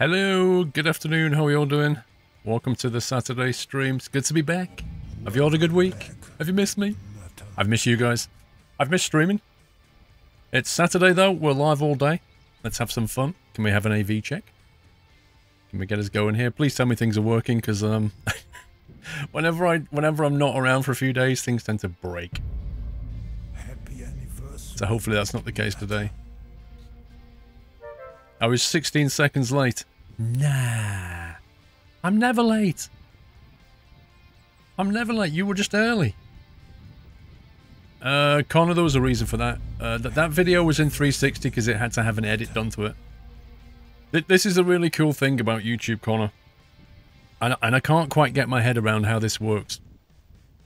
Hello, good afternoon, how are you all doing? Welcome to the Saturday stream. It's good to be back. Have you all had a good week? Have you missed me? I've missed you guys. I've missed streaming. It's Saturday though, we're live all day. Let's have some fun. Can we have an AV check? Can we get us going here? Please tell me things are working, because whenever I'm not around for a few days, things tend to break. So hopefully that's not the case today. I was 16 seconds late. Nah. I'm never late. I'm never late. You were just early. Connor, there was a reason for that. That video was in 360 because it had to have an edit done to it. This is a really cool thing about YouTube, Connor. And I can't quite get my head around how this works.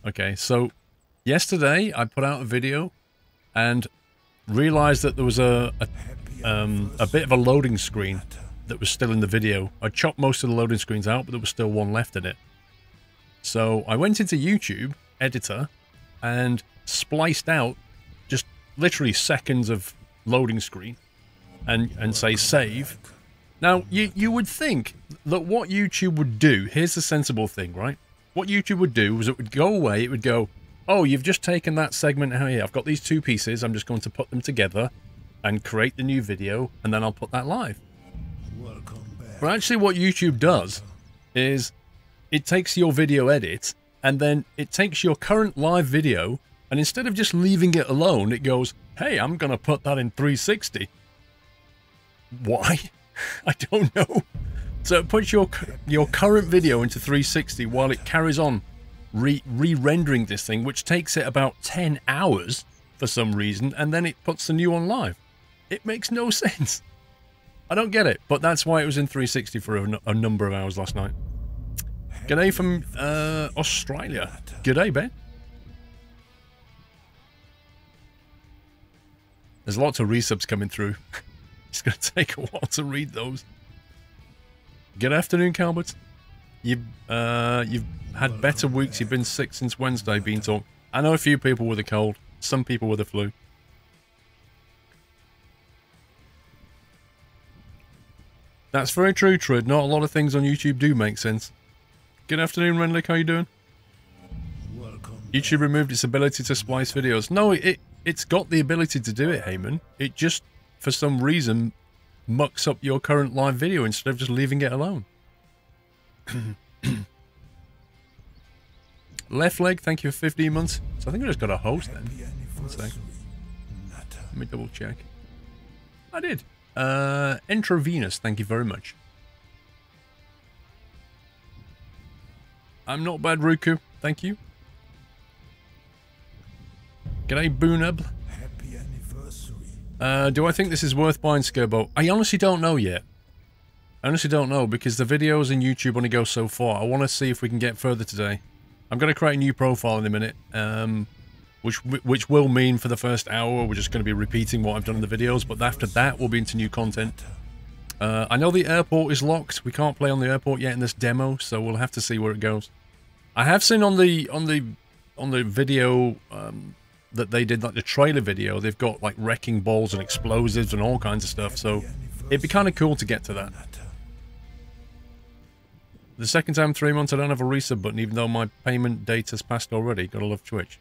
Okay, so yesterday I put out a video and realized that there was a bit of a loading screen that was still in the video. I chopped most of the loading screens out, but there was still one left in it. So I went into YouTube editor and spliced out just literally seconds of loading screen and say save. Now you would think that what YouTube would do, here's the sensible thing, right? What YouTube would do was it would go away, it would go, oh, you've just taken that segment out here, I've got these two pieces, I'm just going to put them together and create the new video, and then I'll put that live. But actually what YouTube does is it takes your video edit, and then it takes your current live video, and instead of just leaving it alone, it goes, hey, I'm going to put that in 360. Why? I don't know. So it puts your current video into 360 while it carries on re-rendering this thing, which takes it about 10 hours for some reason, and then it puts the new one live. It makes no sense. I don't get it, but that's why it was in 360 for a number of hours last night. G'day from Australia. G'day, Ben. There's lots of resubs coming through. It's going to take a while to read those. Good afternoon, Calbert. You've had better weeks. You've been sick since Wednesday, Bean Talk. I know a few people with a cold. Some people with a flu. That's very true, Trid. Not a lot of things on YouTube do make sense. Good afternoon, Renlick. How you doing? YouTube removed its ability to splice videos. No, it's got the ability to do it, Heyman. It just, for some reason, mucks up your current live video instead of just leaving it alone. Left leg, thank you for 15 months. So I think I just got a host then. One sec. Let me double check. I did. Intravenous, thank you very much. I'm not bad, Ruku. Thank you. G'day, Boonub. Happy anniversary. Do I think this is worth buying, Skirbo? I honestly don't know yet. I honestly don't know, because the videos in YouTube only go so far. I want to see if we can get further today. I'm going to create a new profile in a minute, which will mean for the first hour we're just going to be repeating what I've done in the videos, but after that we'll be into new content. I know the airport is locked. We can't play on the airport yet in this demo, so we'll have to see where it goes. I have seen on the video that they did, like the trailer video, they've got like wrecking balls and explosives and all kinds of stuff, so it'd be kind of cool to get to that. The second time in 3 months I don't have a resub button, even though my payment date has passed already. Gotta love Twitch.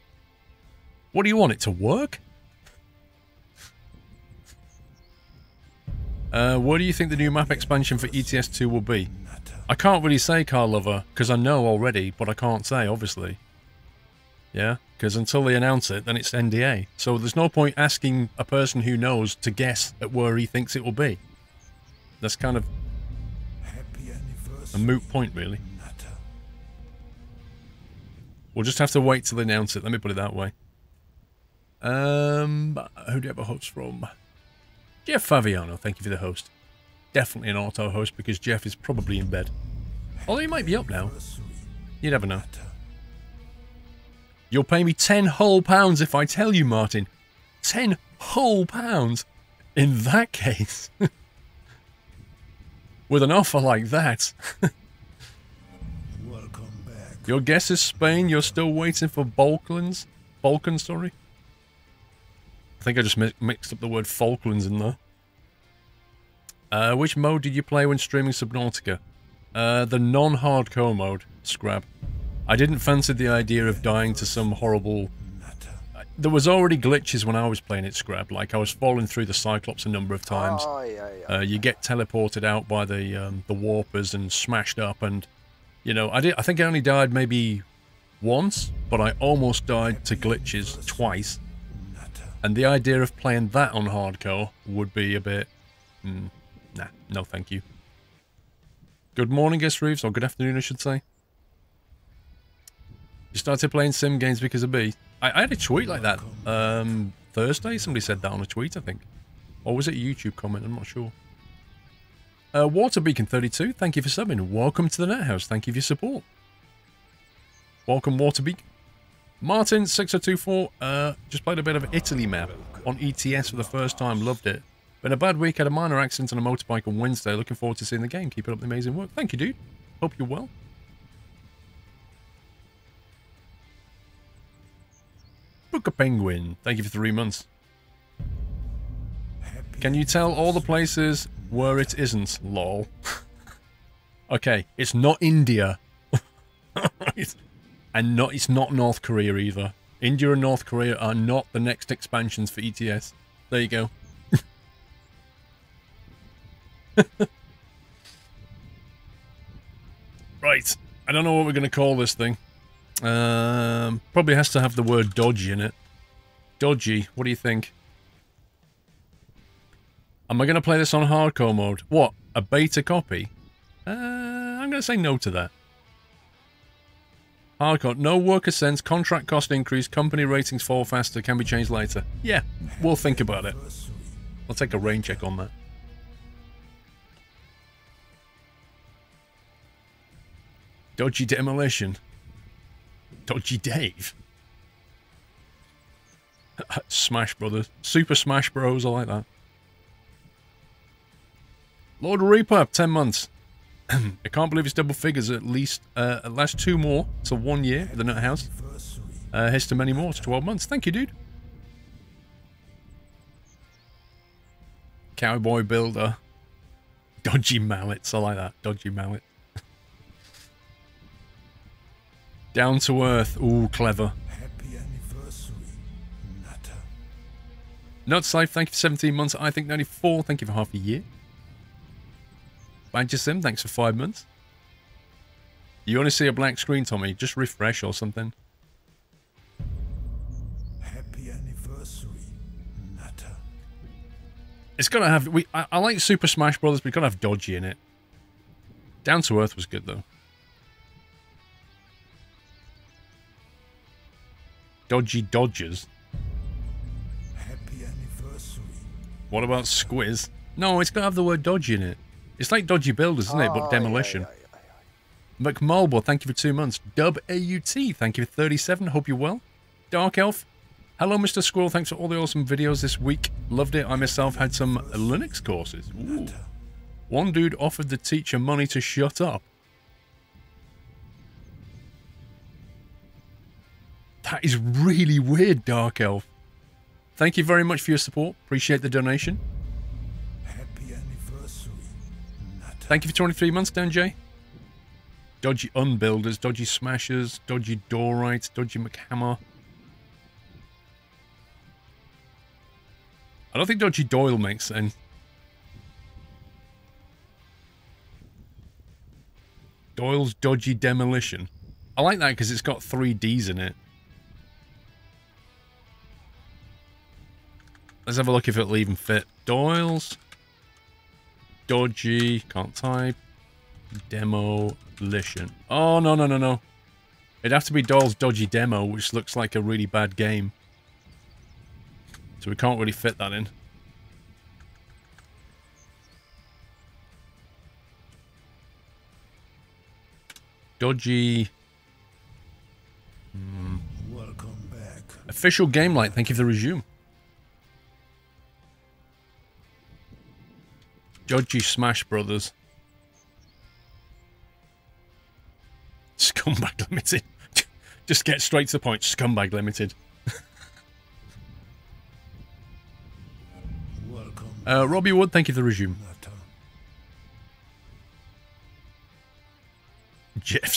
What do you want, it to work? What do you think the new map expansion for ETS2 will be? I can't really say, Car Lover, because I know already, but I can't say, obviously. Yeah, because until they announce it, then it's NDA. So there's no point asking a person who knows to guess at where he thinks it will be. That's kind of a moot point, really. We'll just have to wait till they announce it, let me put it that way. Who do you have a host from? Jeff Faviano, thank you for the host. Definitely an auto host because Jeff is probably in bed. Although he might be up now. You never know. You'll pay me 10 whole pounds if I tell you, Martin. 10 whole pounds? In that case. With an offer like that. Welcome back. Your guess is Spain, you're still waiting for Balkans, sorry. I think I just mixed up the word Falklands in there. Which mode did you play when streaming Subnautica? The non-hardcore mode, Scrab. I didn't fancy the idea of dying to some horrible... There was already glitches when I was playing it, Scrab. Like, I was falling through the Cyclops a number of times. Oh, yeah. You get teleported out by the warpers and smashed up, and, you know, I think I only died maybe once, but I almost died to glitches twice. And the idea of playing that on hardcore would be a bit... nah, no thank you. Good morning, Guest Reeves, or good afternoon, I should say. You started playing sim games because of me. I had a tweet like that Thursday. Somebody said that on a tweet, I think. Or was it a YouTube comment? I'm not sure. Waterbeacon32, thank you for subbing. Welcome to the Net House. Thank you for your support. Welcome, Waterbeacon. Martin6024, just played a bit of Italy map on ETS for the first time. Loved it. Been a bad week. Had a minor accident on a motorbike on Wednesday. Looking forward to seeing the game. Keep it up the amazing work. Thank you, dude. Hope you're well. Book a Penguin. Thank you for 3 months. Can you tell all the places where it isn't? Lol. Okay, it's not India. Right. And it's not North Korea either. India and North Korea are not the next expansions for ETS. There you go. Right. I don't know what we're going to call this thing. Probably has to have the word dodgy in it. Dodgy, what do you think? Am I going to play this on hardcore mode? What? A beta copy? I'm going to say no to that. Hardcore, no worker sense, contract cost increase, company ratings fall faster, can be changed later. Yeah, we'll think about it. I'll take a rain check on that. Dodgy Demolition. Dodgy Dave. Smash Brothers. Super Smash Bros. I like that. Lord Reaper, 10 months. I can't believe it's double figures at least. Last 2 more to 1 year at the Nut House. Here's to many more. It's 12 months. Thank you, dude. Cowboy Builder. Dodgy Mallets. I like that. Dodgy Mallet. Down to Earth. Ooh, clever. Happy anniversary, Nutter. Nuts Life, thank you for 17 months. I think 94, thank you for half a year. Badger Sim, thanks for 5 months. You only see a black screen, Tommy. Just refresh or something. Happy anniversary, Nutter. It's gotta have... I like Super Smash Brothers, but it's gotta have Dodgy in it. Down to Earth was good, though. Dodgy Dodgers. Happy anniversary. What about Squiz? No, it's got to have the word dodgy in it. It's like Dodgy Builders, isn't it? But Demolition. McMulbo, thank you for 2 months. Dub AUT, thank you for 37. Hope you're well. Dark Elf. Hello, Mr. Squirrel. Thanks for all the awesome videos this week. Loved it. I myself had some Linux courses. Ooh. One dude offered the teacher money to shut up. That is really weird, Dark Elf. Thank you very much for your support. Appreciate the donation. Happy anniversary, Nutter. Thank you for 23 months, Dan J. Dodgy Unbuilders, Dodgy Smashers, Dodgy Doorites, Dodgy McHammer. I don't think Dodgy Doyle makes sense. Doyle's Dodgy Demolition. I like that because it's got 3 Ds in it. Let's have a look if it'll even fit. Doyle's Dodgy, can't type, Demolition. Oh, no, no, no, no. It'd have to be Doyle's Dodgy Demo, which looks like a really bad game. So we can't really fit that in. Dodgy... Welcome back. Official Game Light, thank you for the resume. Dodgy Smash Brothers. Scumbag Limited. Just get straight to the point. Scumbag Limited. Welcome, Robbie Wood, thank you for the resume. Nutter.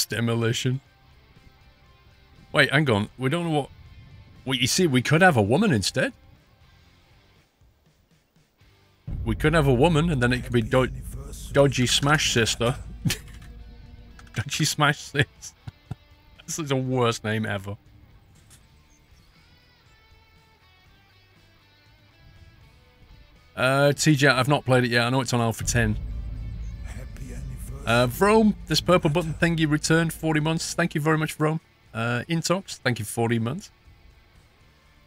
Demolition. Wait, hang on. We don't know what... Well, you see, we could have a woman instead. We could have a woman, and then it could be Dodgy Smash Sister. Dodgy Smash Sister. This is the worst name ever. TJ, I've not played it yet. I know it's on Alpha 10. Vrome, this purple button thingy returned 40 months. Thank you very much, Vrome. Intox, thank you for 40 months.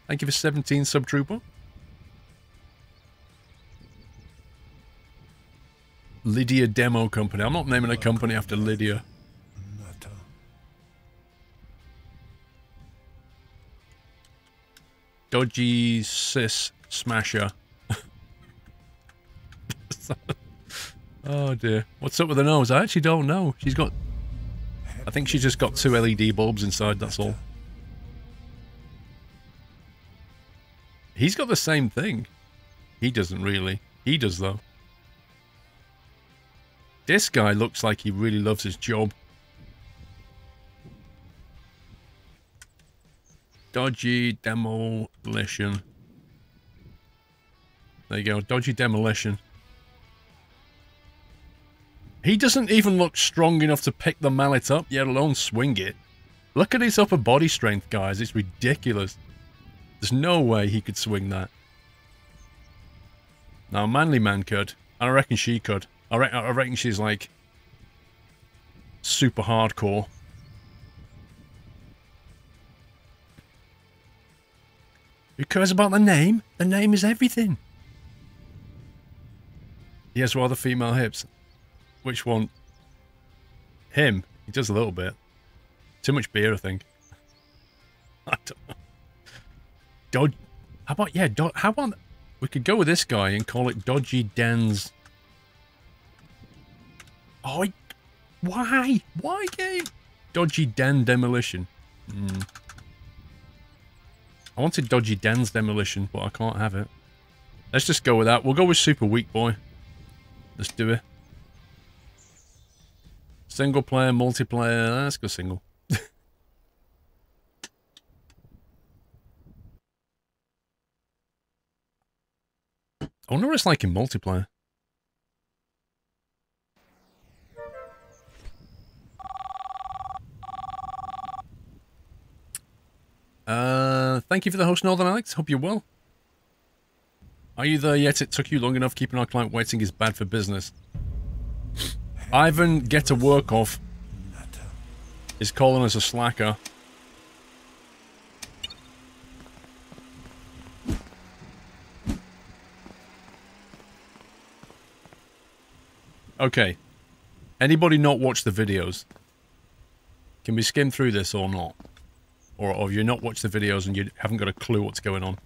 Thank you for 17, Subtrooper. Lydia Demo Company. I'm not naming a company after Lydia. Dodgy Sis Smasher. Oh dear. What's up with the nose? I actually don't know. She's got... I think she's just got 2 LED bulbs inside, that's all. He's got the same thing. He doesn't really. He does though. This guy looks like he really loves his job. Dodgy Demolition. There you go, Dodgy Demolition. He doesn't even look strong enough to pick the mallet up, yet alone swing it. Look at his upper body strength, guys. It's ridiculous. There's no way he could swing that. Now, Manly Man could. And I reckon she could. I reckon she's like... super hardcore. Who cares about the name? The name is everything. He has rather female hips. Which one? Him. He does a little bit. Too much beer, I think. I don't know. Dodge. How about, yeah, how about... We could go with this guy and call it Dodgy Dan's... Oh, why? Why, game? Dodgy Dan Demolition. I wanted Dodgy Dan's Demolition, but I can't have it. Let's just go with that. We'll go with Super Weak Boy. Let's do it. Single player, multiplayer. Let's go single. I wonder what it's like in multiplayer. Thank you for the host, Northern Alex. Hope you're well. Are you there yet? It took you long enough. Keeping our client waiting is bad for business. Ivan, get to work off. Is calling us a slacker. Okay. Anybody not watch the videos? Can we skim through this or not? Or have you not watched the videos and you haven't got a clue what's going on?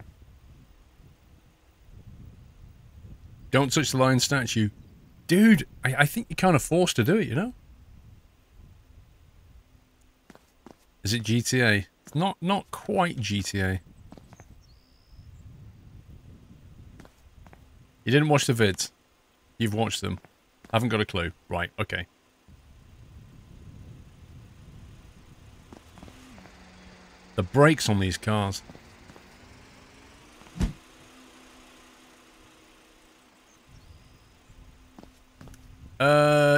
Don't touch the lion statue. Dude, I think you're kind of forced to do it, you know? Is it GTA? It's not quite GTA. You didn't watch the vids. You've watched them. Haven't got a clue. Right, okay. The brakes on these cars.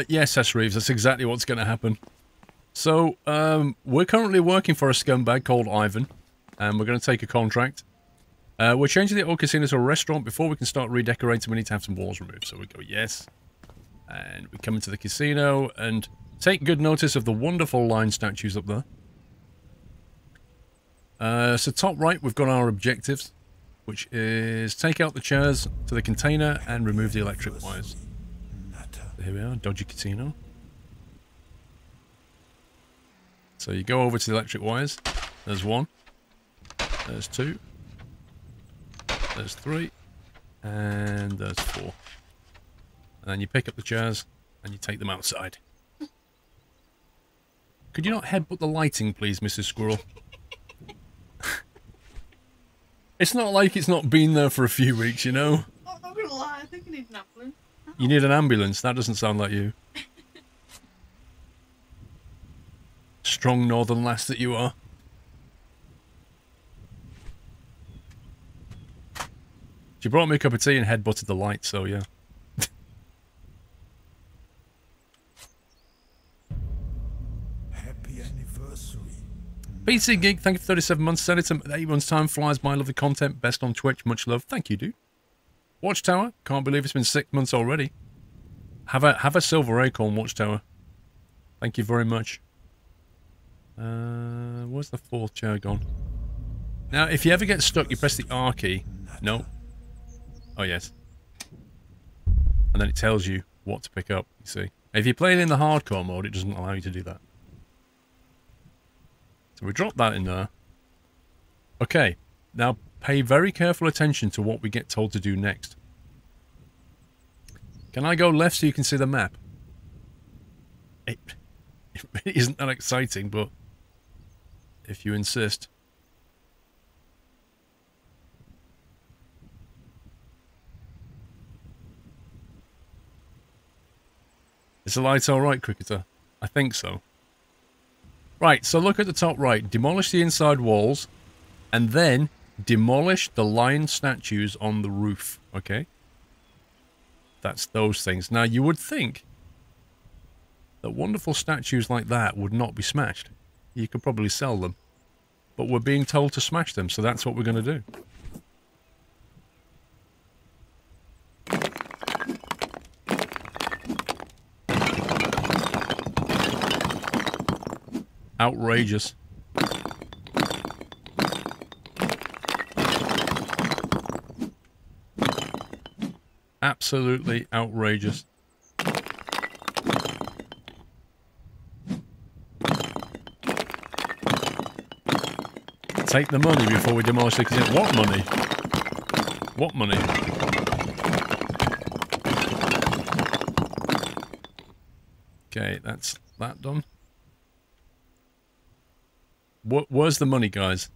Yes, S. Reeves, that's exactly what's going to happen. So, we're currently working for a scumbag called Ivan, and we're going to take a contract. We're changing the old casino to a restaurant. Before we can start redecorating, we need to have some walls removed. So we go, yes. And we come into the casino, and take good notice of the wonderful lion statues up there. So top right, we've got our objectives, which is take out the chairs to the container and remove the electric wires. So here we are, dodgy casino. So you go over to the electric wires. There's one. There's two. There's three. And there's four. And then you pick up the chairs and you take them outside. Could you not headbutt the lighting, please, Mrs. Squirrel? It's not like it's not been there for a few weeks, you know? I'm not gonna lie, I think I need an ambulance. You need an ambulance? That doesn't sound like you. Strong northern lass that you are. She brought me a cup of tea and headbutted the light, so yeah. Happy anniversary. PC Geek, thank you for 37 months. Senator, 8 months time flies by. Lovely content. Best on Twitch. Much love. Thank you, dude. Watchtower. Can't believe it's been 6 months already. Have a silver acorn, Watchtower. Thank you very much. Where's the fourth chair gone? Now, if you ever get stuck, you press the R key. No. Oh, yes. And then it tells you what to pick up, you see. If you're playing in the hardcore mode, it doesn't allow you to do that. So we drop that in there. Okay. Now, pay very careful attention to what we get told to do next. Can I go left so you can see the map? It really isn't that exciting, but if you insist. Is the light alright, Cricketer? I think so. Right, so look at the top right. Demolish the inside walls, and then demolish the lion statues on the roof, okay? That's those things. Now, you would think that wonderful statues like that would not be smashed. You could probably sell them. But we're being told to smash them, so that's what we're going to do. Outrageous. Absolutely outrageous. Take the money before we demolish it. What money? What money? Okay, that's that done. Where's the money, guys?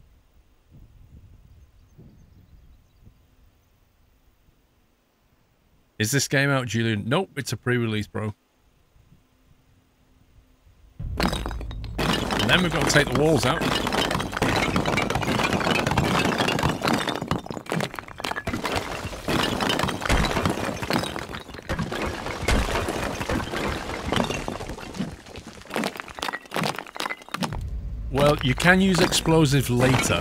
Is this game out, Julian? Nope, it's a pre-release, bro. And then we've got to take the walls out. Well, you can use explosives later.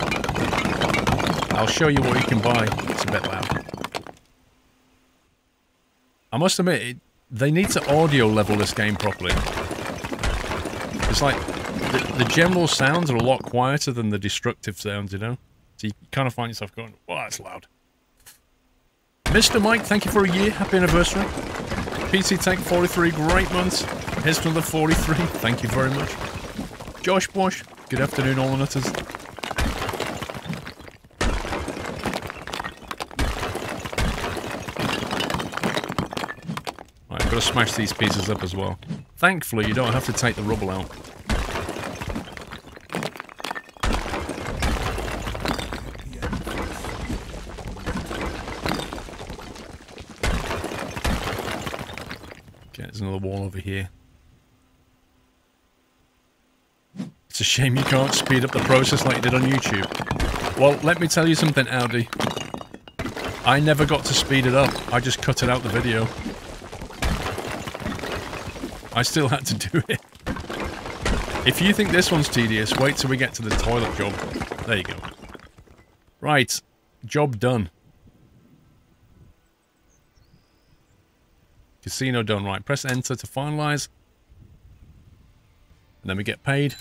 I'll show you what you can buy. It's a bit loud. I must admit, they need to audio level this game properly. It's like, the general sounds are a lot quieter than the destructive sounds, you know? So you kind of find yourself going, wow, that's loud. Mr. Mike, thank you for a year. Happy anniversary. PC Tank 43, great months. Here's to another 43. Thank you very much. Josh Bosch, good afternoon, all the nutters. Right, I've got to smash these pieces up as well. Thankfully, you don't have to take the rubble out. Okay, there's another wall over here. It's a shame you can't speed up the process like you did on YouTube. Well, let me tell you something, Audi. I never got to speed it up. I just cut it out the video. I still had to do it. If you think this one's tedious, wait till we get to the toilet job. There you go. Right. Job done. Casino done. Right. Press enter to finalize. And then we get paid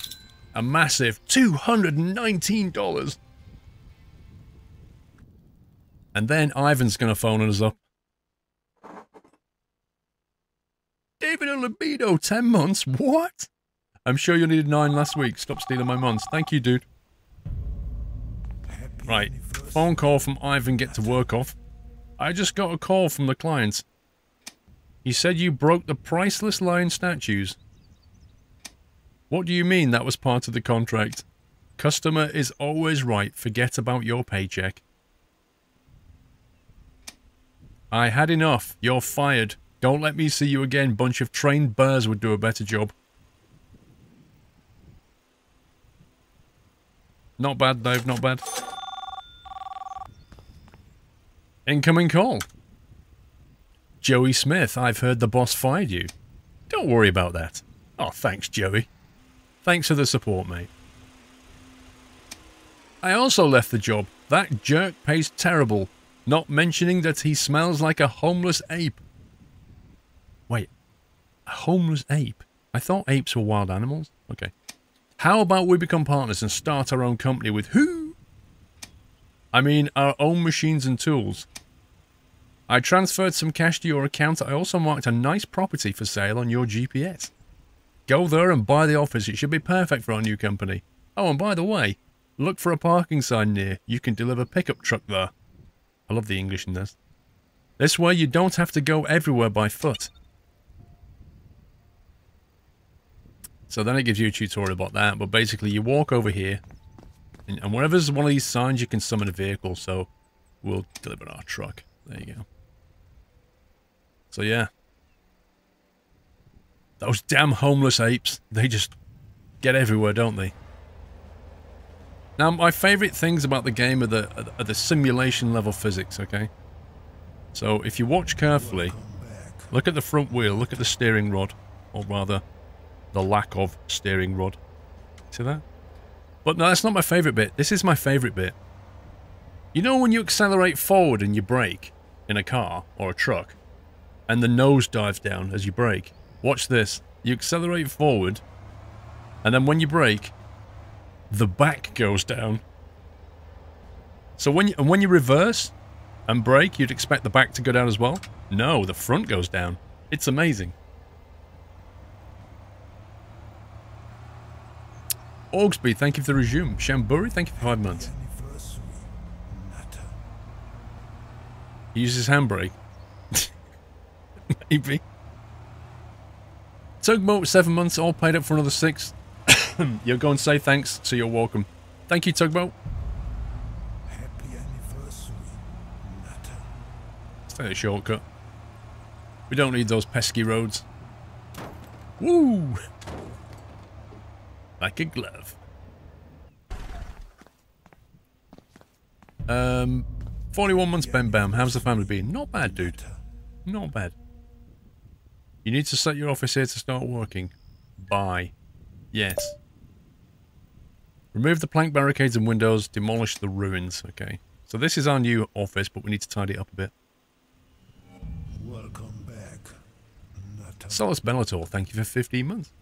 a massive $219. And then Ivan's going to phone us up. David a libido, 10 months? What? I'm sure you needed 9 last week. Stop stealing my months. Thank you, dude. Right. Phone call from Ivan, get to work off. I just got a call from the client. He said you broke the priceless lion statues. What do you mean that was part of the contract? Customer is always right. Forget about your paycheck. I had enough. You're fired. Don't let me see you again. Bunch of trained bears would do a better job. Not bad, Dave, not bad. Incoming call. Joey Smith, I've heard the boss fired you. Don't worry about that. Oh, thanks, Joey. Thanks for the support, mate. I also left the job. That jerk pays terrible. Not mentioning that he smells like a homeless ape. Wait. A homeless ape? I thought apes were wild animals. Okay. How about we become partners and start our own company with who? I mean, our own machines and tools. I transferred some cash to your account. I also marked a nice property for sale on your GPS. Go there and buy the office. It should be perfect for our new company. Oh, and by the way, look for a parking sign near. You can deliver pickup truck there. I love the English in this. This way you don't have to go everywhere by foot. So then it gives you a tutorial about that, but basically you walk over here, and wherever there's one of these signs you can summon a vehicle, so we'll deliver our truck. There you go. So yeah. Those damn homeless apes, they just get everywhere, don't they? Now, my favourite things about the game are the simulation level physics, okay? So, if you watch carefully, look at the front wheel, look at the steering rod, or rather, the lack of steering rod. See that? But no, that's not my favourite bit. This is my favourite bit. You know when you accelerate forward and you brake in a car or a truck, and the nose dives down as you brake? Watch this. You accelerate forward, and then when you brake, the back goes down. So when you reverse and brake, you'd expect the back to go down as well. No, the front goes down. It's amazing. Augsby, thank you for the resume. Shamburi, thank you for 5 months. He uses handbrake. Maybe. Tugboat, 7 months, all paid up for another 6. You'll go and say thanks, so you're welcome. Thank you, Tugboat. Happy anniversary, Nutter. Let's take a shortcut. We don't need those pesky roads. Woo! Like a glove. 41 months, Ben Bam. How's the family been? Not bad, dude. Not bad. You need to set your office here to start working. Bye. Yes. Remove the plank barricades and windows. Demolish the ruins. Okay. So this is our new office, but we need to tidy it up a bit. Welcome back, Nutter. Solus Bellator, thank you for 15 months.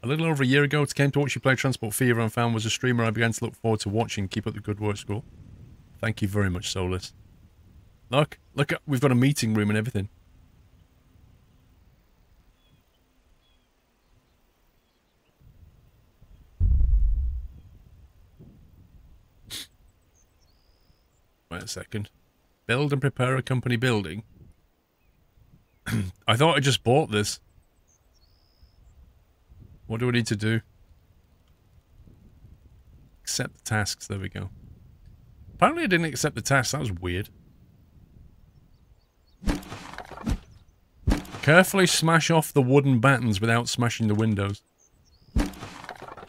A little over a year ago, it came to watch you play Transport Fever and found was a streamer I began to look forward to watching. Keep up the good work, school. Thank you very much, Solus. Look, we've got a meeting room and everything. Wait a second. Build and prepare a company building. I thought I just bought this. What do we need to do? Accept the tasks. There we go. Apparently I didn't accept the tasks. That was weird. Carefully smash off the wooden battens without smashing the windows.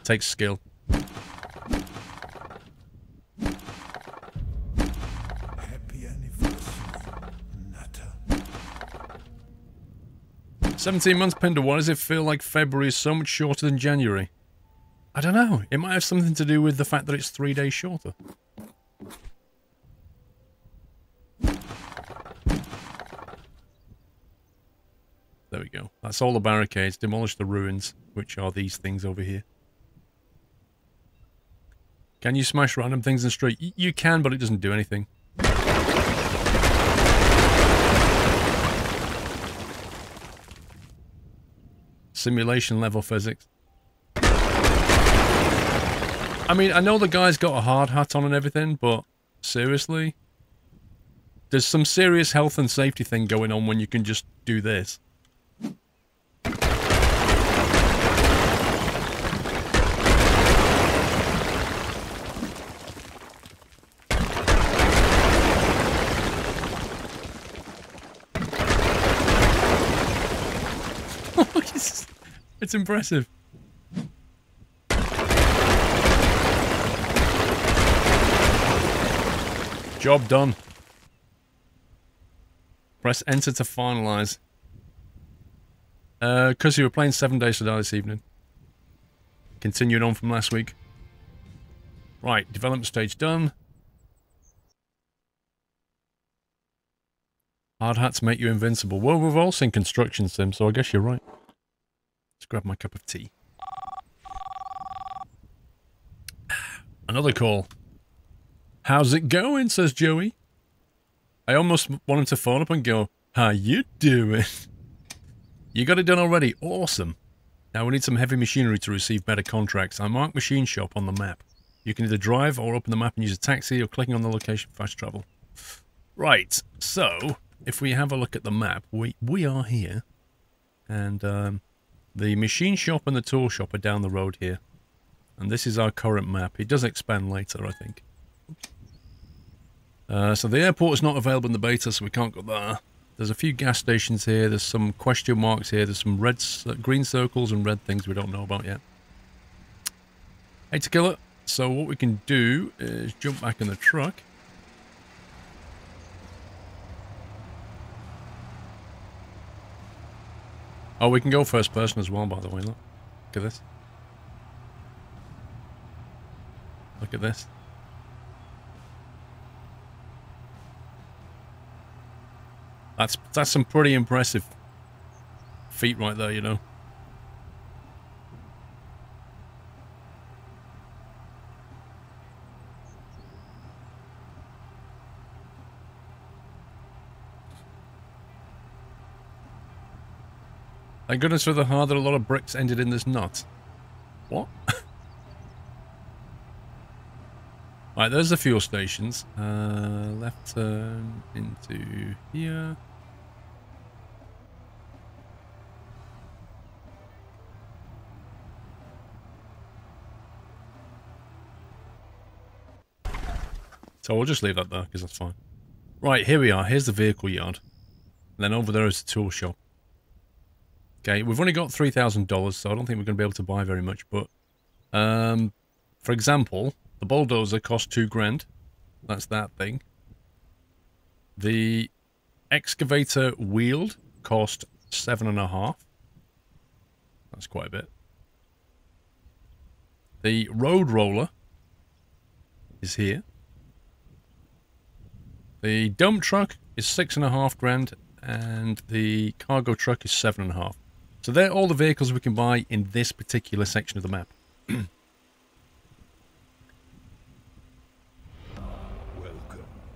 Takes skill. Happy anniversary, Nutter. 17 months, Pinder. Why does it feel like February is so much shorter than January? I don't know. It might have something to do with the fact that it's 3 days shorter. There we go. That's all the barricades. Demolish the ruins, which are these things over here. Can you smash random things in the street? You can, but it doesn't do anything. Simulation level physics. I mean, I know the guy's got a hard hat on and everything, but seriously? There's some serious health and safety thing going on when you can just do this. It's impressive. Job done. Press enter to finalize. Because you were playing 7 Days to Die this evening. Continuing on from last week. Right, development stage done. Hard hats make you invincible. Well, we've all seen Construction Sim, so I guess you're right. Let's grab my cup of tea. Another call. How's it going, says Joey. I almost want him to phone up and go, how you doing? You got it done already. Awesome. Now we need some heavy machinery to receive better contracts. I marked machine shop on the map. You can either drive or open the map and use a taxi or clicking on the location for fast travel. Right, so if we have a look at the map, we are here. And the machine shop and the tool shop are down the road here. And this is our current map. It does expand later, I think. So the airport is not available in the beta, so we can't go there. There's a few gas stations here. There's some question marks here. There's some green circles and red things we don't know about yet. Hate to kill it. So what we can do is jump back in the truck. Oh, we can go first person as well, by the way. Look at this. Look at this. That's some pretty impressive feat right there, you know. Thank goodness for the hard that a lot of bricks ended in this nut. What? Right, there's the fuel stations. Left turn into here. So we'll just leave that there, because that's fine. Right, here we are. Here's the vehicle yard. And then over there is the tool shop. Okay, we've only got $3,000, so I don't think we're going to be able to buy very much, but... for example, the bulldozer cost $2 grand. That's that thing. The excavator wheeled cost $7.5. That's quite a bit. The road roller is here. The dump truck is $6.5 grand, and the cargo truck is $7.5. So they're all the vehicles we can buy in this particular section of the map. Welcome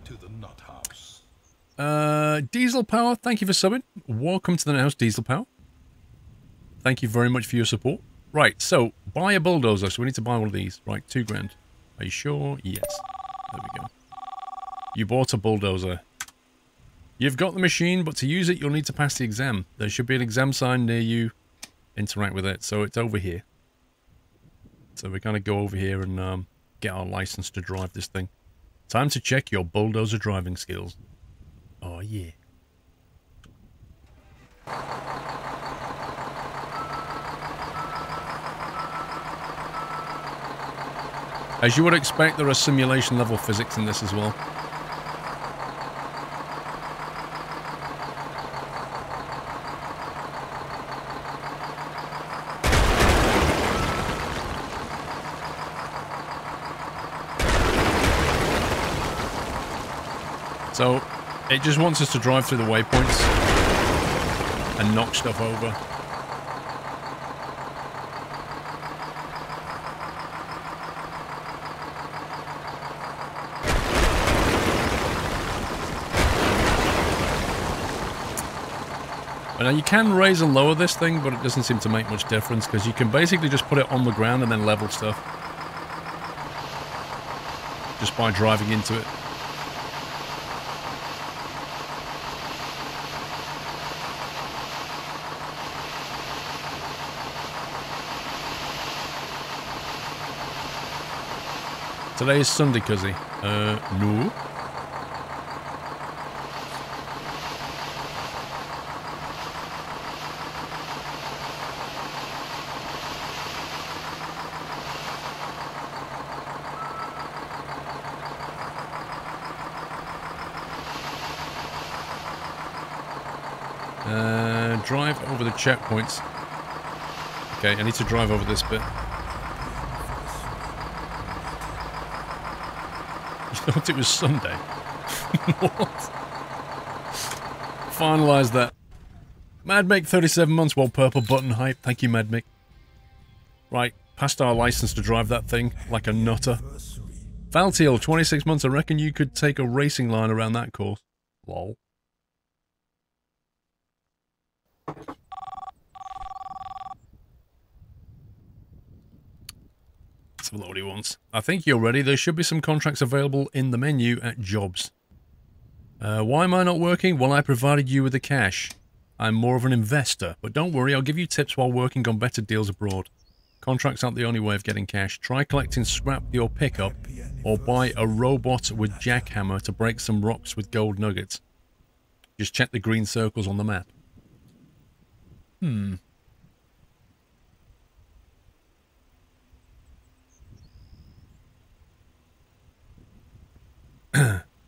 to the Nut House. Diesel Power, thank you for subbing. Welcome to the house, Diesel Power. Thank you very much for your support. Right, so buy a bulldozer. So we need to buy one of these. Right, $2 grand. Are you sure? Yes. There we go. You bought a bulldozer. You've got the machine, but to use it, you'll need to pass the exam. There should be an exam sign near you. Interact with it. So it's over here. So we're going to go over here and get our license to drive this thing. Time to check your bulldozer driving skills. Oh, yeah. As you would expect, there are simulation level physics in this as well. So, it just wants us to drive through the waypoints and knock stuff over. Now you can raise and lower this thing, but it doesn't seem to make much difference because you can basically just put it on the ground and then level stuff. Just by driving into it. Today is Sunday, cuzzy. No. Drive over the checkpoints. Okay, I need to drive over this bit. You thought it was Sunday? What? Finalise that. Mad Mick, 37 months, well, purple button hype. Thank you, Mad Mick. Right, passed our license to drive that thing like a nutter. Valtiel, 26 months. I reckon you could take a racing line around that course. Lol. Let's have a look what he wants. I think you're ready. There should be some contracts available in the menu at Jobs. Why am I not working? Well, I provided you with the cash. I'm more of an investor, but don't worry, I'll give you tips while working on better deals abroad. Contracts aren't the only way of getting cash. Try collecting scrap for your pickup, or buy a robot with jackhammer to break some rocks with gold nuggets. Just check the green circles on the map.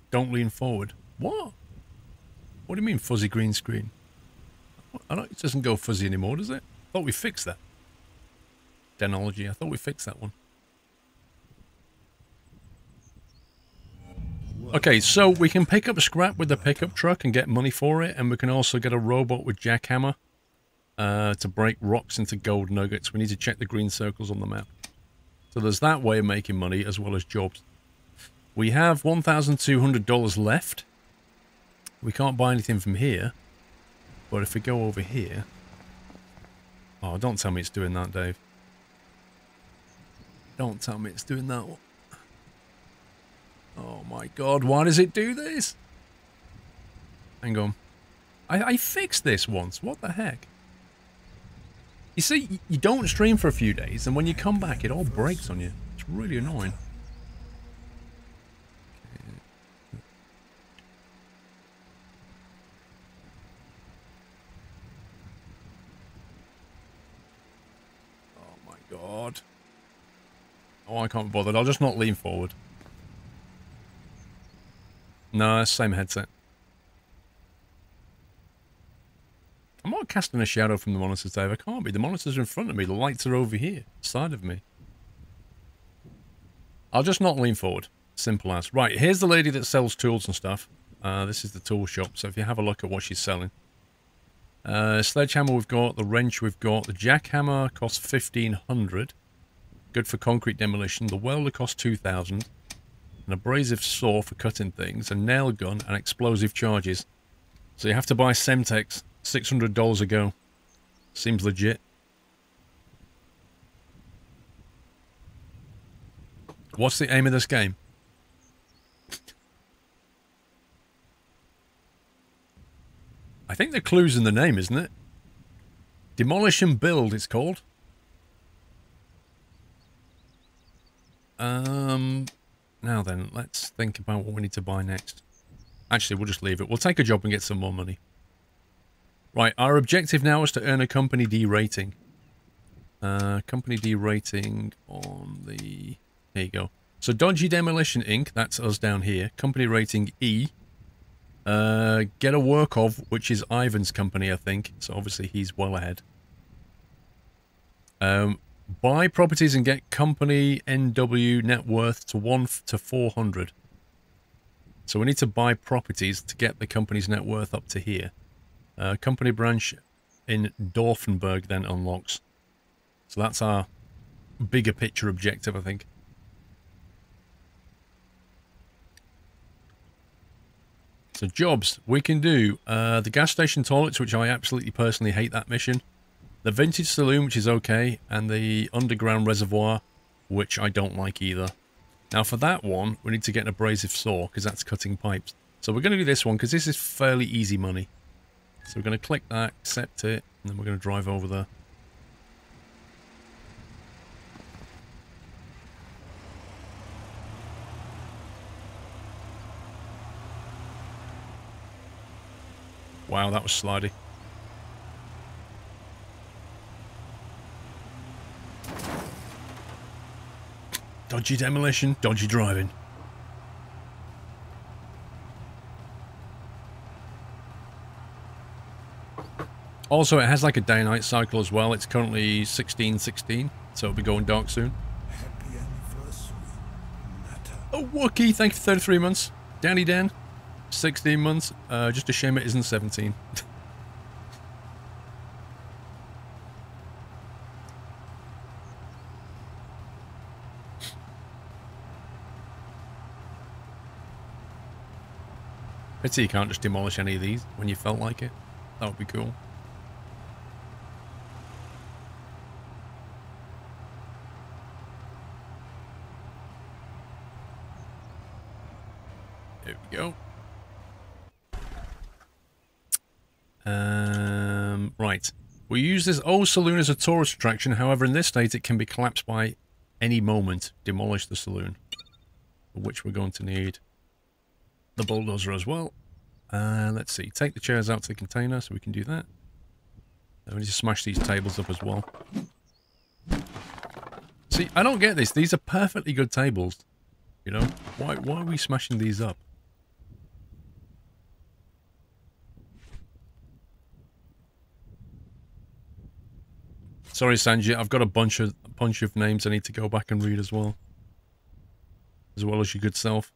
Don't lean forward. What? What do you mean fuzzy green screen? I don't, it doesn't go fuzzy anymore, does it? I thought we fixed that. Denology, I thought we fixed that one. Okay, so we can pick up scrap with the pickup truck and get money for it, and we can also get a robot with jackhammer to break rocks into gold nuggets. We need to check the green circles on the map. So there's that way of making money as well as jobs. We have $1,200 left. We can't buy anything from here. But if we go over here... Oh, don't tell me it's doing that, Dave. Don't tell me it's doing that one. Oh my god, why does it do this? Hang on. I fixed this once. What the heck? You see, you don't stream for a few days, and when you come back, it all breaks on you. It's really annoying. God. Oh, I can't be bothered. I'll just not lean forward. No, same headset. I'm not casting a shadow from the monitors, Dave. I can't be. The monitors are in front of me. The lights are over here, side of me. I'll just not lean forward. Simple as. Right, here's the lady that sells tools and stuff. This is the tool shop, so if you have a look at what she's selling. Sledgehammer we've got, the wrench we've got, the jackhammer costs 1,500. Good for concrete demolition. The welder costs 2,000. An abrasive saw for cutting things, a nail gun, and explosive charges. So you have to buy Semtex, $600 a go. Seems legit. What's the aim of this game? I think the clue's in the name, isn't it? Demolish and Build, it's called. Now then, let's think about what we need to buy next. Actually, we'll just leave it. We'll take a job and get some more money. Right, our objective now is to earn a Company D rating. Company D rating on the... There you go. So Dodgy Demolition Inc., that's us down here. Company rating E. Get a work of, which is Ivan's company, I think. So obviously he's well ahead. Buy properties and get company NW net worth to 1 to 400. So we need to buy properties to get the company's net worth up to here. Company branch in Dorfenberg then unlocks. So that's our bigger picture objective, I think. So jobs, we can do the gas station toilets, which I absolutely personally hate that mission. The vintage saloon, which is okay, and the underground reservoir, which I don't like either. Now for that one, we need to get an abrasive saw, because that's cutting pipes. So we're going to do this one, because this is fairly easy money. So we're going to click that, accept it, and then we're going to drive over there. Wow, that was slidey. Dodgy demolition, dodgy driving. Also, it has like a day-night cycle as well. It's currently 16:16, so it'll be going dark soon. Happy anniversary, Nata. Oh, Wookie, thank you for 33 months. Danny Dan, 16 months. Just a shame it isn't 17. Pity you can't just demolish any of these when you felt like it. That would be cool. There we go. Right. We use this old saloon as a tourist attraction. However, in this state, it can be collapsed by any moment. Demolish the saloon. For which we're going to need the bulldozer as well. Let's see. Take the chairs out to the container so we can do that. We need to smash these tables up as well. See, I don't get this. These are perfectly good tables. You know? Why are we smashing these up? Sorry, Sanjay. I've got a bunch of names I need to go back and read as well. As well as your good self.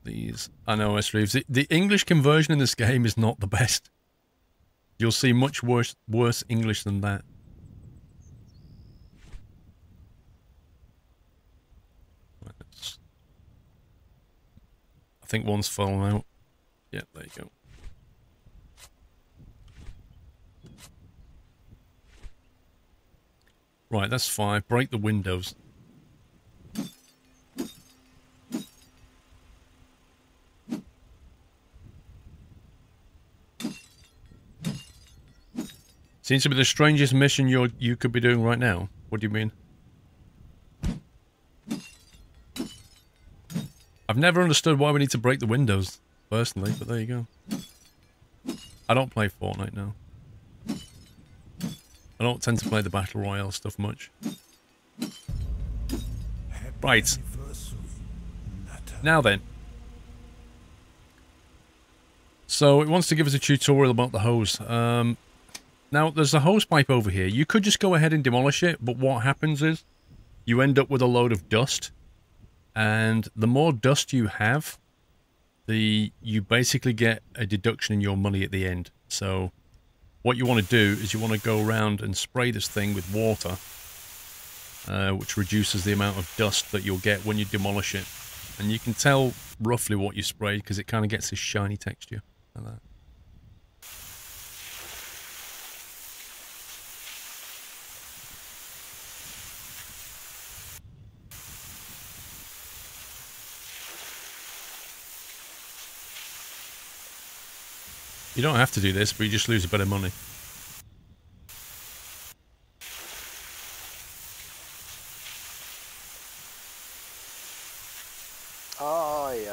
These, I know, S-Reeves. The English conversion in this game is not the best. You'll see much worse English than that. I think one's fallen out. Yeah, there you go. Right, that's 5. Break the windows. Seems to be the strangest mission you could be doing right now. What do you mean? I've never understood why we need to break the windows, personally, but there you go. I don't play Fortnite now. I don't tend to play the Battle Royale stuff much. Right. Now then. So it wants to give us a tutorial about the hose. Now, there's a hose pipe over here. You could just go ahead and demolish it, but what happens is you end up with a load of dust. And the more dust you have, you basically get a deduction in your money at the end. So what you want to do is you want to go around and spray this thing with water, which reduces the amount of dust that you'll get when you demolish it. And you can tell roughly what you sprayed because it kind of gets this shiny texture like that. You don't have to do this, but you just lose a bit of money. Oh, yeah.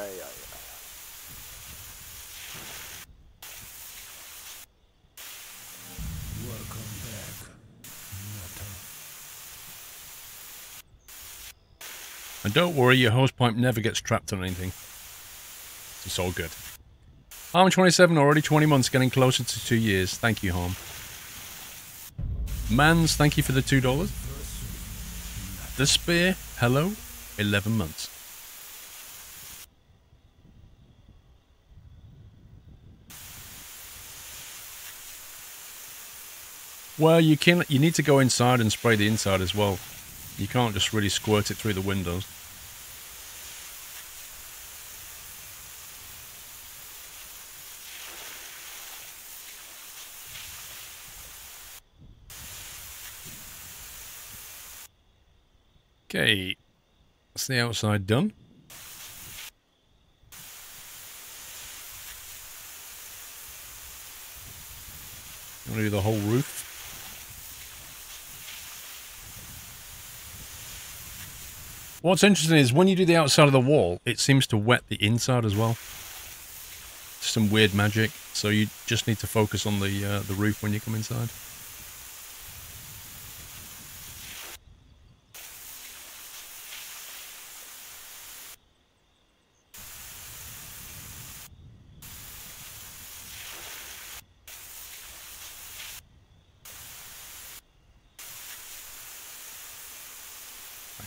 Welcome back, Nata. And don't worry, your hose pipe never gets trapped on anything. It's all good. Harm 27, already 20 months, getting closer to 2 years. Thank you, Harm. Mans, thank you for the $2. The Spear, hello, 11 months. Well, you need to go inside and spray the inside as well. You can't just really squirt it through the windows. Okay, that's the outside done. I'm going to do the whole roof. What's interesting is when you do the outside of the wall, it seems to wet the inside as well. Some weird magic, so you just need to focus on the roof when you come inside.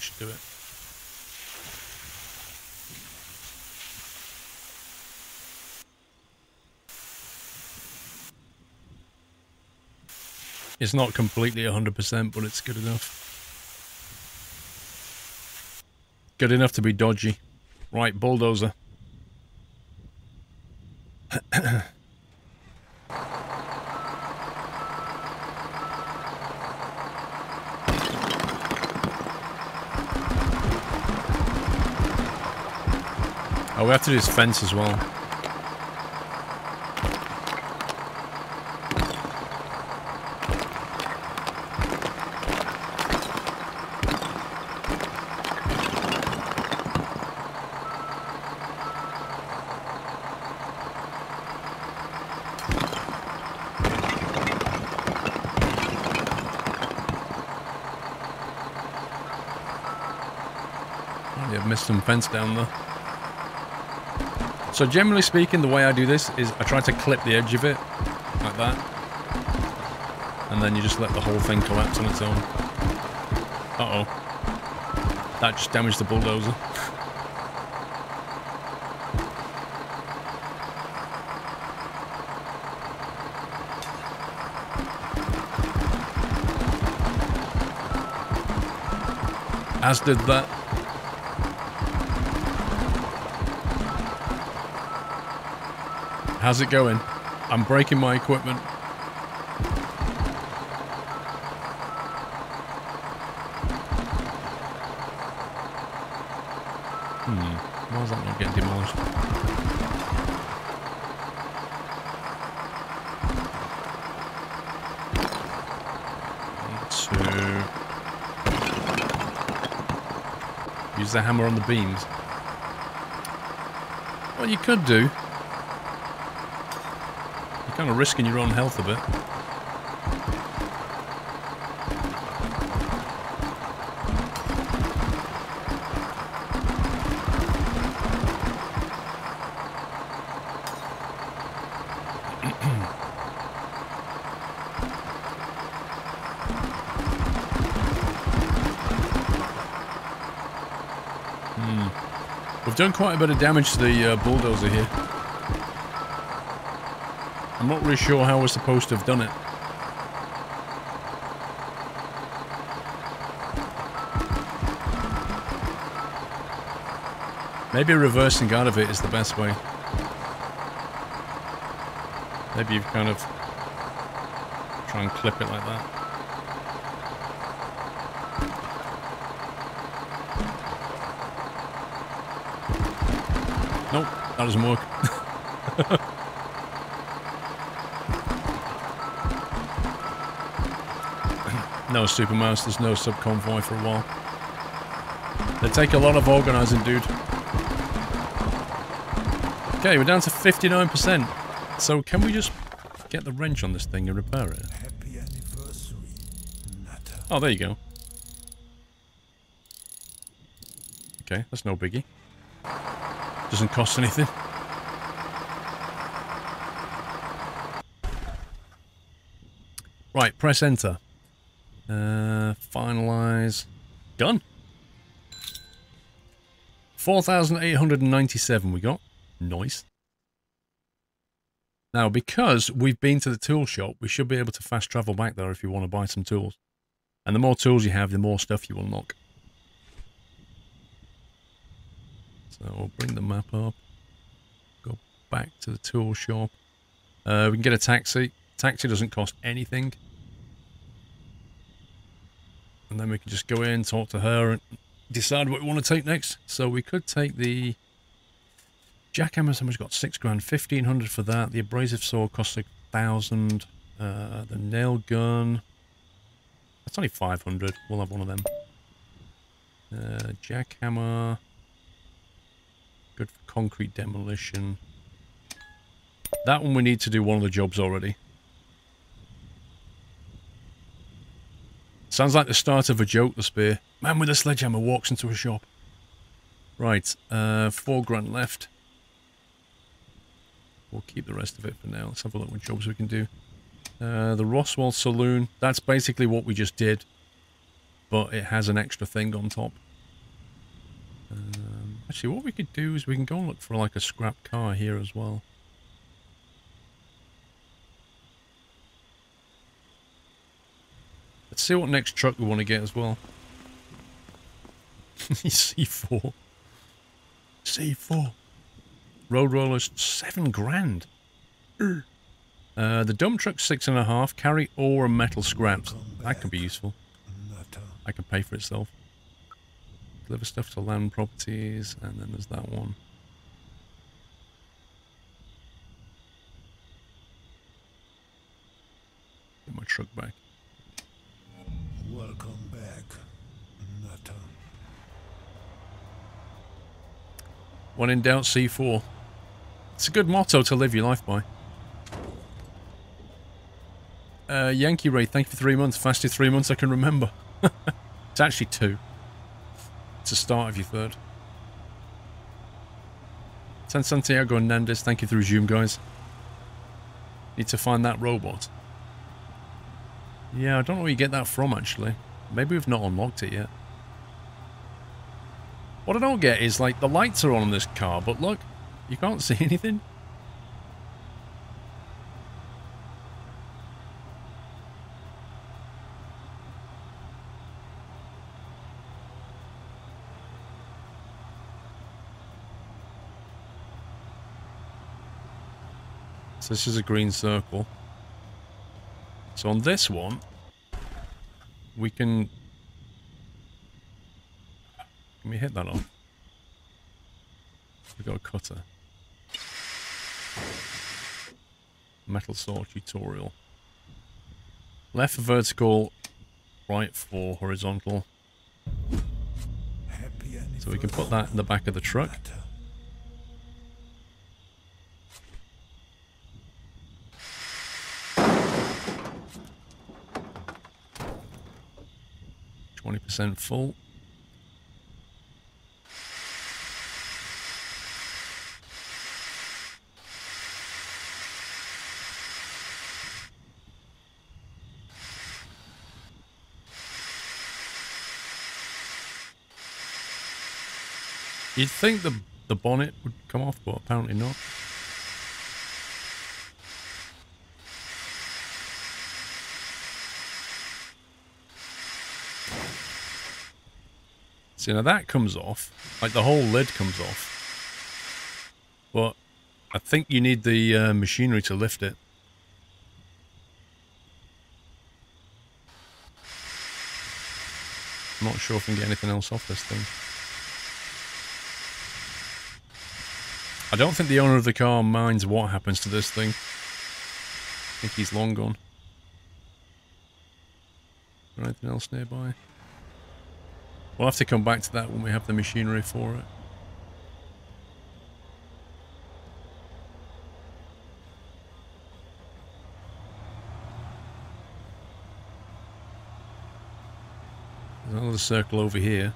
should do it. It's not completely 100%, but it's good enough. Good enough to be dodgy. Right, bulldozer. Oh, we have to do this fence as well. Oh, yeah, missed some fence down there. So generally speaking, the way I do this is I try to clip the edge of it, like that. And then you just let the whole thing collapse on its own. Uh-oh. That just damaged the bulldozer. As did that. How's it going? I'm breaking my equipment. Why is that not getting demolished? Use the hammer on the beams. What you could do, you're kind of risking your own health a bit. We've done quite a bit of damage to the bulldozer here. I'm not really sure how we're supposed to have done it. Maybe reversing out of it is the best way. Maybe you kind of try and clip it like that. Nope, that doesn't work. No Super Mouse, there's no sub-convoy for a while. They take a lot of organising, dude. Okay, we're down to 59%. So can we just get the wrench on this thing and repair it? Happy anniversary, Natta. Oh, there you go. Okay, that's no biggie. Doesn't cost anything. Right, press enter. Finalize. Done. 4,897 we got. Nice. Now, because we've been to the tool shop, we should be able to fast travel back there if you want to buy some tools. And the more tools you have, the more stuff you unlock. So we'll bring the map up. Go back to the tool shop. We can get a taxi. Taxi doesn't cost anything. And then we can just go in, talk to her, and decide what we want to take next. So we could take the jackhammer. Someone's got 6 grand, 1,500 for that. The abrasive saw costs 1,000. The nail gun, that's only 500. We'll have one of them. Jackhammer, good for concrete demolition. That one we need to do one of the jobs already. Sounds like the start of a joke, the spear. Man with a sledgehammer walks into a shop. Right, 4 grand left. We'll keep the rest of it for now. Let's have a look what jobs we can do. The Roswell Saloon. That's basically what we just did. But it has an extra thing on top. Actually, what we could do is we can go and look for like a scrap car here as well. Let's see what next truck we want to get as well. C4. C4. Road rollers, 7 grand. The dump truck, 6.5. Carry ore and metal scraps. That could be useful. I could pay for itself. Deliver stuff to land properties, and then there's that one. Get my truck back. Welcome back, Nutter. When in doubt, C4. It's a good motto to live your life by. Yankee Ray, thank you for 3 months. Fastest 3 months I can remember. It's actually 2. It's the start of your 3rd. San Santiago Hernandez, thank you for the resume, guys. Need to find that robot. Yeah, I don't know where you get that from, actually. Maybe we've not unlocked it yet. What I don't get is, like, the lights are on in this car, but look, you can't see anything. So this is a green circle. So on this one, we can we hit that off? We've got a cutter. Metal saw tutorial. Left for vertical, right for horizontal. So we can put that in the back of the truck. 20% full. You'd think the bonnet would come off, but apparently not. See, now that comes off, like the whole lid comes off, but I think you need the machinery to lift it. I'm not sure if we can get anything else off this thing. I don't think the owner of the car minds what happens to this thing. I think he's long gone. Is there anything else nearby? We'll have to come back to that when we have the machinery for it. There's another circle over here.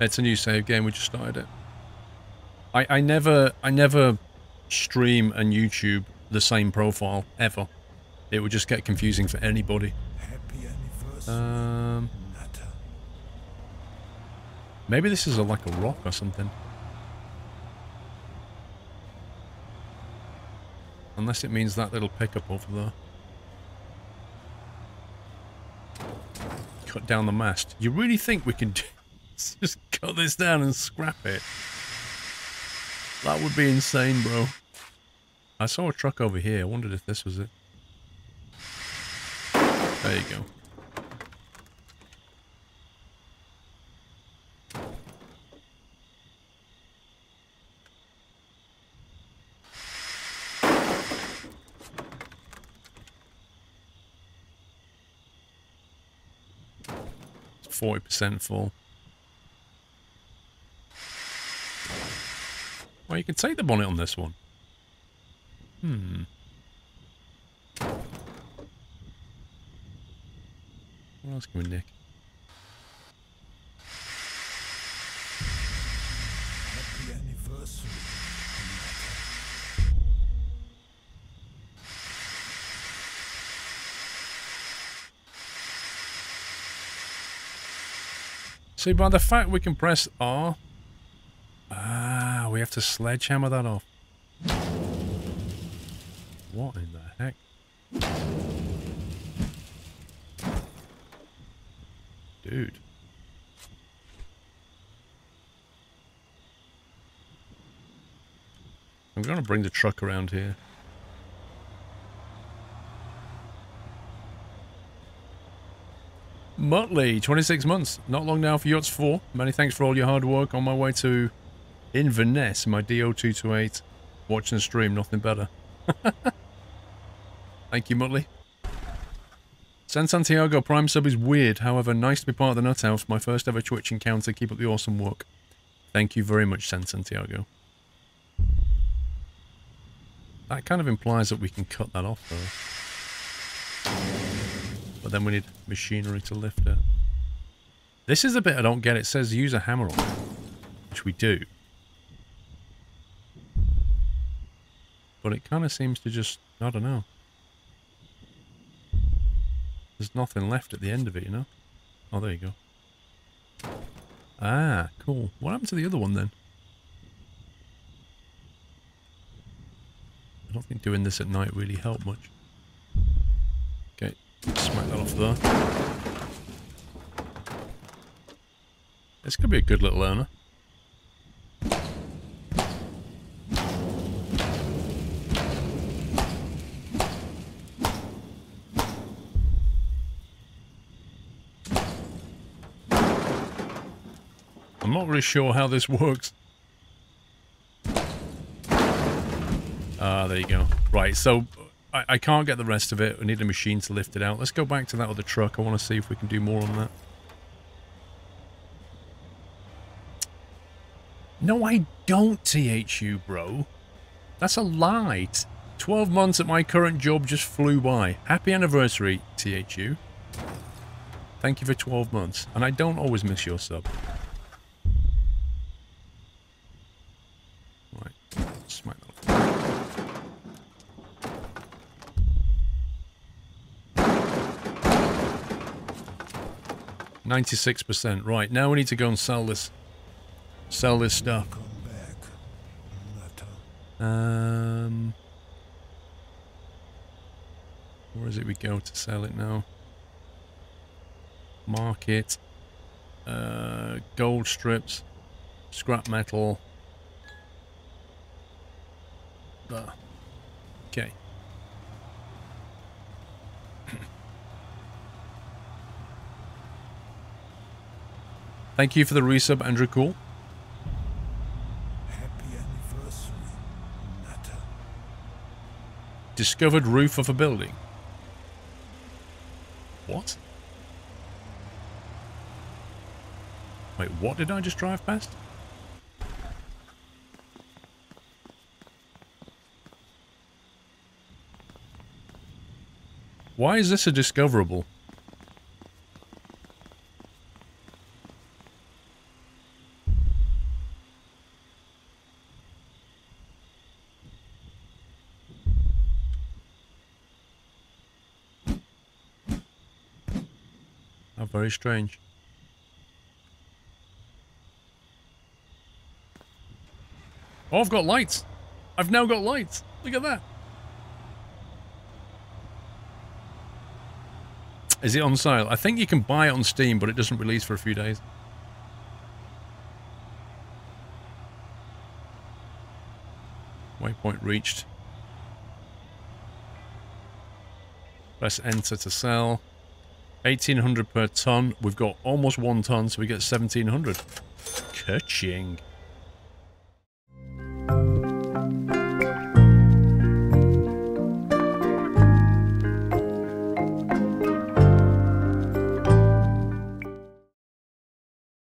It's a new save game, we just started it. I never stream and YouTube the same profile, ever. It would just get confusing for anybody. Maybe this is like a rock or something. Unless it means that little pickup over there. Cut down the mast. You really think we can just cut this down and scrap it? That would be insane, bro. I saw a truck over here. I wondered if this was it. There you go. It's 40% full. Well, you can take the bonnet on this one. What else can we nick? Happy anniversary. See, by the fact we can press R... Ah, we have to sledgehammer that off. What in the heck? Dude. I'm going to bring the truck around here. Muttley, 26 months. Not long now for Yachts 4. Many thanks for all your hard work. On my way to Inverness, my DO228. Watching the stream, nothing better. Thank you, Muttley. San Santiago Prime sub is weird. However, nice to be part of the Nut House. My first ever Twitch encounter. Keep up the awesome work. Thank you very much, San Santiago. That kind of implies that we can cut that off, though. But then we need machinery to lift it. This is the bit I don't get. It says use a hammer on it, which we do. But it kind of seems to just... I don't know. There's nothing left at the end of it, you know? Oh, there you go. Ah, cool. What happened to the other one, then? I don't think doing this at night really helped much. Okay, smack that off there. This could be a good little earner. I'm not really sure how this works. Ah, there you go. Right, so I can't get the rest of it. I need a machine to lift it out. Let's go back to that other truck. I want to see if we can do more on that. No, I don't, THU, bro. That's a lie. 12 months at my current job just flew by. Happy anniversary, THU. Thank you for 12 months. And I don't always miss your sub. Right, smack that off. 96%. Right, now we need to go and sell this. Sell this stuff. Where is it we go to sell it now? Market. Gold strips. Scrap metal. There. Okay. Thank you for the resub, Andrew Cool. Happy anniversary, Nutter. Discovered roof of a building. What? Wait, what did I just drive past? Why is this a discoverable? How very strange. Oh, I've got lights. I've now got lights. Look at that. Is it on sale? I think you can buy it on Steam, but it doesn't release for a few days. Waypoint reached. Press enter to sell. 1,800 per ton. We've got almost 1 ton, so we get 1,700. Ka-ching.